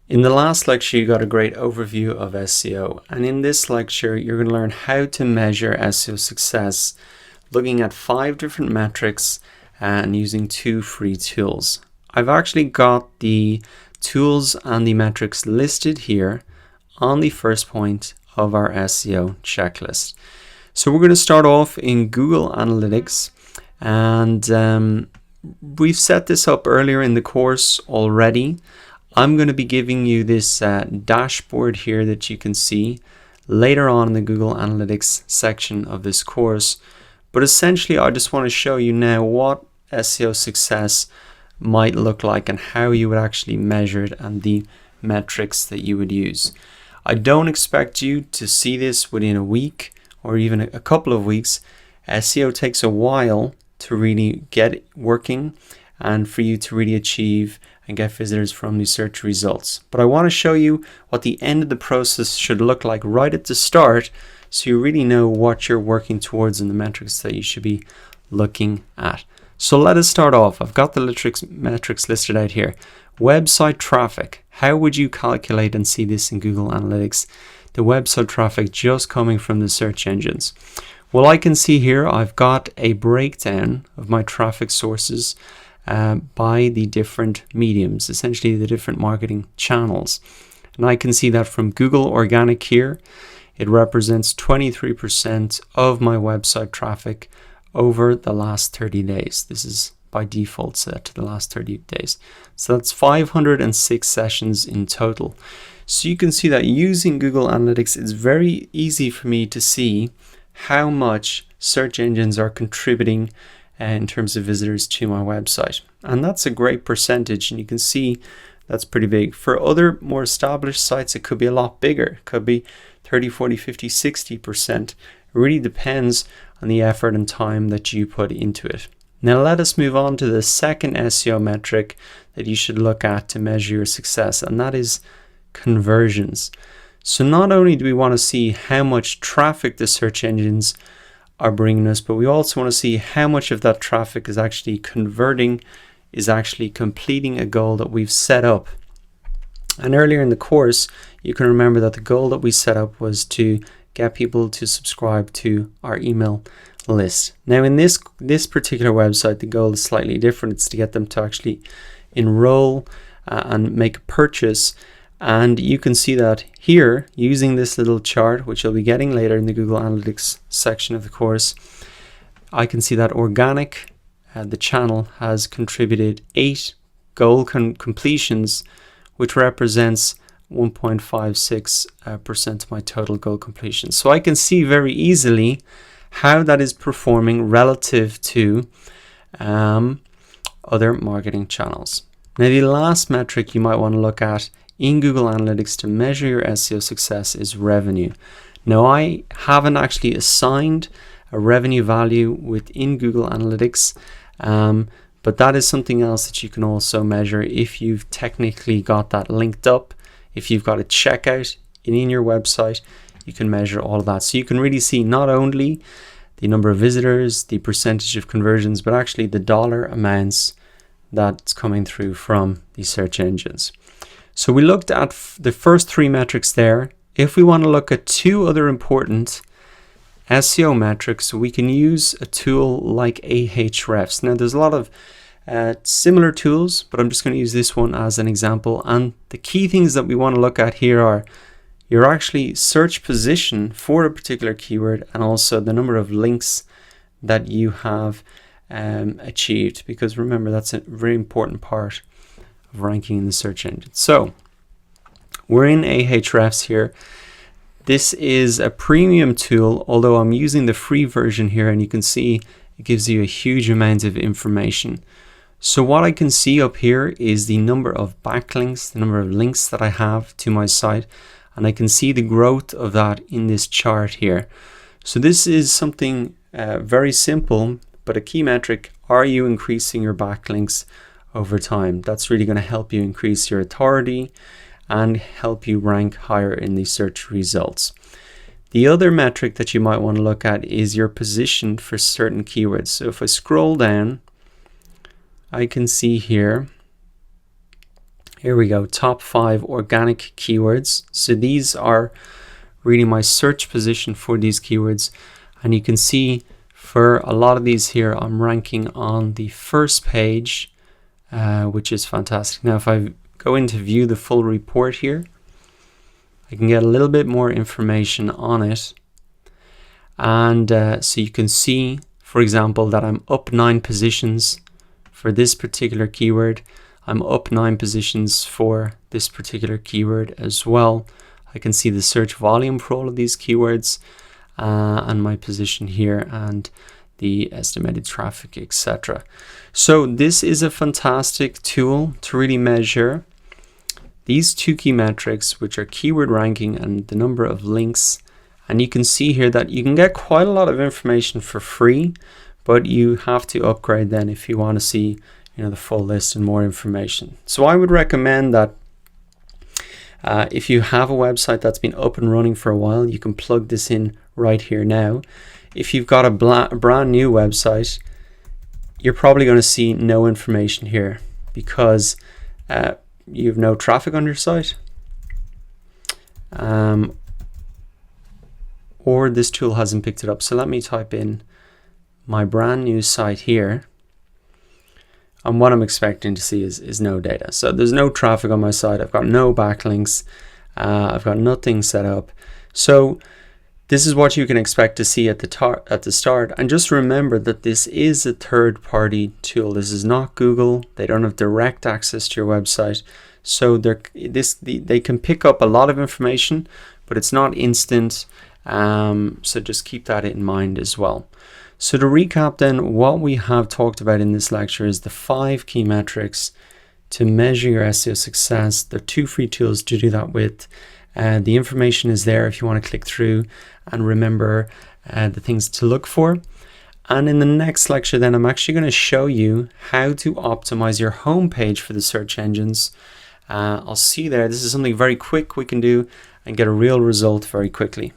In the last lecture, you got a great overview of SEO, and in this lecture, you're going to learn how to measure SEO success, looking at 5 different metrics and using 2 free tools. I've actually got the tools and the metrics listed here on the first point of our SEO checklist. So we're going to start off in Google Analytics, and we've set this up earlier in the course already. I'm going to be giving you this dashboard here that you can see later on in the Google Analytics section of this course. But essentially, I just want to show you now what SEO success might look like and how you would actually measure it and the metrics that you would use. I don't expect you to see this within a week or even a couple of weeks. SEO takes a while to really get it working and for you to really achieve and get visitors from the search results. But I want to show you what the end of the process should look like right at the start, so you really know what you're working towards and the metrics that you should be looking at. So let us start off. I've got the metrics listed out here. Website traffic. How would you calculate and see this in Google Analytics? The website traffic just coming from the search engines. Well, I can see here I've got a breakdown of my traffic sources by the different mediums, essentially the different marketing channels. And I can see that from Google Organic here, it represents 23% of my website traffic over the last 30 days. This is by default set to the last 30 days. So that's 506 sessions in total. So you can see that using Google Analytics, it's very easy for me to see how much search engines are contributing in terms of visitors to my website. And that's a great percentage, and you can see that's pretty big. For other more established sites, it could be a lot bigger. It could be 30, 40, 50, 60%. It really depends on the effort and time that you put into it. Now let us move on to the second SEO metric that you should look at to measure your success, and that is conversions. So not only do we want to see how much traffic the search engines are bringing us, but we also want to see how much of that traffic is actually converting, is actually completing a goal that we've set up. And earlier in the course, you can remember that the goal that we set up was to get people to subscribe to our email list. Now in this particular website, the goal is slightly different. It's to get them to actually enroll and make a purchase. And you can see that here using this little chart, which you'll be getting later in the Google Analytics section of the course. I can see that organic, the channel, has contributed 8 goal completions, which represents 1.56% of my total goal completion. So I can see very easily how that is performing relative to other marketing channels. Now the last metric you might want to look at in Google Analytics to measure your SEO success is revenue. Now I haven't actually assigned a revenue value within Google Analytics, but that is something else that you can also measure if you've technically got that linked up. If you've got a checkout in your website, you can measure all of that. So you can really see not only the number of visitors, the percentage of conversions, but actually the dollar amounts that's coming through from the search engines. So we looked at the first 3 metrics there. If we want to look at 2 other important SEO metrics, we can use a tool like Ahrefs. Now there's a lot of similar tools, but I'm just going to use this one as an example. And the key things that we want to look at here are your actually search position for a particular keyword and also the number of links that you have achieved, because remember, that's a very important part of ranking in the search engine. So we're in Ahrefs here. This is a premium tool, although I'm using the free version here, and you can see it gives you a huge amount of information. So what I can see up here is the number of backlinks, the number of links that I have to my site, and I can see the growth of that in this chart here. So this is something very simple, but a key metric. Are you increasing your backlinks over time? That's really going to help you increase your authority and help you rank higher in the search results. The other metric that you might want to look at is your position for certain keywords. So if I scroll down, I can see here Here we go, top 5 organic keywords. So these are really my search position for these keywords. And you can see for a lot of these here, I'm ranking on the first page, which is fantastic. Now, if I go in to view the full report here, I can get a little bit more information on it. And so you can see, for example, that I'm up 9 positions for this particular keyword. I'm up 9 positions for this particular keyword as well. I can see the search volume for all of these keywords and my position here and the estimated traffic, etc. So this is a fantastic tool to really measure these 2 key metrics, which are keyword ranking and the number of links. And you can see here that you can get quite a lot of information for free, but you have to upgrade then if you want to see, the full list and more information. So I would recommend that if you have a website that's been up and running for a while, you can plug this in right here now. If you've got a brand new website, you're probably going to see no information here because you have no traffic on your site, or this tool hasn't picked it up. So let me type in my brand new site here. And what I'm expecting to see is no data. So there's no traffic on my site. I've got no backlinks. I've got nothing set up. So this is what you can expect to see at the start. And just remember that this is a third-party tool. This is not Google. They don't have direct access to your website. So they can pick up a lot of information, but it's not instant. So just keep that in mind as well. So to recap then, what we have talked about in this lecture is the 5 key metrics to measure your SEO success. There are 2 free tools to do that with. The information is there if you want to click through and remember the things to look for. And in the next lecture then, I'm actually going to show you how to optimize your homepage for the search engines. I'll see you there. This is something very quick we can do and get a real result very quickly.